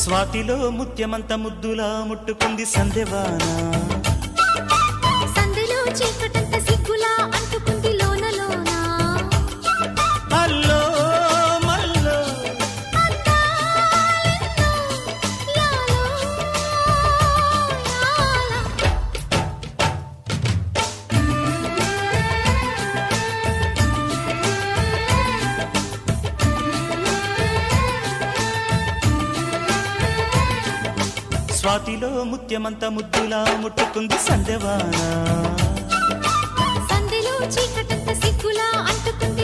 స్వాతిలో ముత్యమంత ముద్దులా ముట్టుకుంది సందెవాన. సందెలో చీకటంత సిగ్గులా అంటుకుంది లోన లోన. అల్లో మల్లో అందాలెన్నో యాలో యాల. స్వాతిలో ముత్యమంత ముద్దులా ముట్టుకుంది సందెవాన. సందెలో చీకటంత సిగ్గులా అంటుకుంది